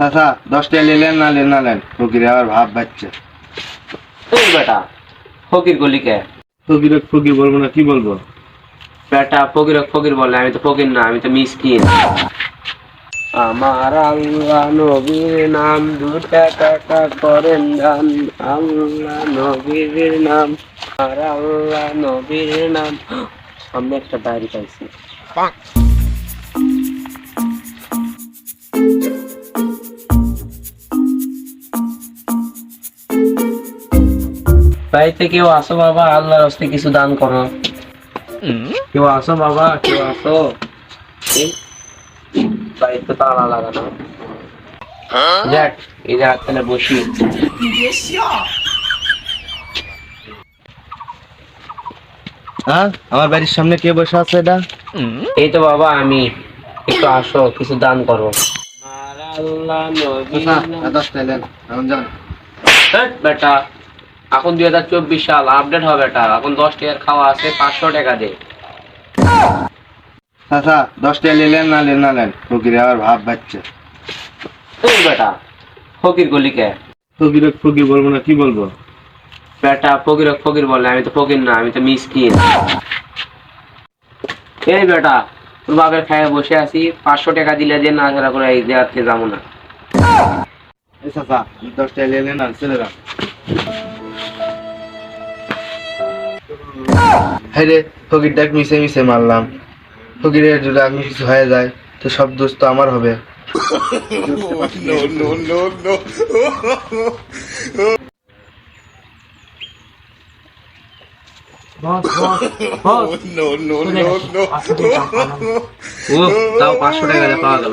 চাচা 10 টাকা নিলেন না নেন না নেন, ফকিরে আবার ভাব বাচ্চা। এই বেটা ফকির গলি কে? ফকির ফকির বলবো না, কি বলবো? বেটা ফকির ফকির বলে, আমি তো ফকির না, আমি তো মিসকিন। আমার আল্লাহ নবীর নাম 2 টাকা করেন দান, আল্লাহ নবীর নাম, আর আল্লাহ নবীর নাম। সামনে একটা ডায়েরি পাইছি। বাড়িতে কেউ আসো বাবা, আল্লাহর হস্তে কিছু দান করো। কেউ আসো বাবা, কেউ আসো। বাড়িতে তালা লাগানো। যাক এই যে তাহলে বসি। হ্যাঁ, আমার বাড়ির সামনে কে বসে আছে এটা? এই তো বাবা আমি, একটু আসো কিছু দান করো। আর আল্লাহ নবীর নাম। 10 টাকা নেন, এখন যান। বেটা এখন 2024 সাল, আপডেট হবে এটা। এখন 10 টাকার খাওয়া আছে, 500 টাকা দে। চাচা 10 টাকা নিলেন না নেন না নেন, ফকিরে আবার ভাব বাচ্চা। এই বেটা ফকির গলি কে? ফকির ফকির বলবো না, কি বলবো? বেটা ফকির ফকির বলে, আমি তো ফকির না, আমি তো মিসকিন। এই বেটা তোর বাপের খায় বসে আছি, 500 টাকা দিলে যে না ছাড়া করে এই জায়গাতে যাবো না। এই চাচা 10 টাকা নিলেন না, চলে যান। হ্যাঁ রে, ফকির ডাক মিশে মিশে মারলাম। ফকিরের যদি আগে কিছু হয়ে যায় তো সব দোষ তো আমার হবে। ও তাও 500 টাকা দিয়ে পাওয়া গেল।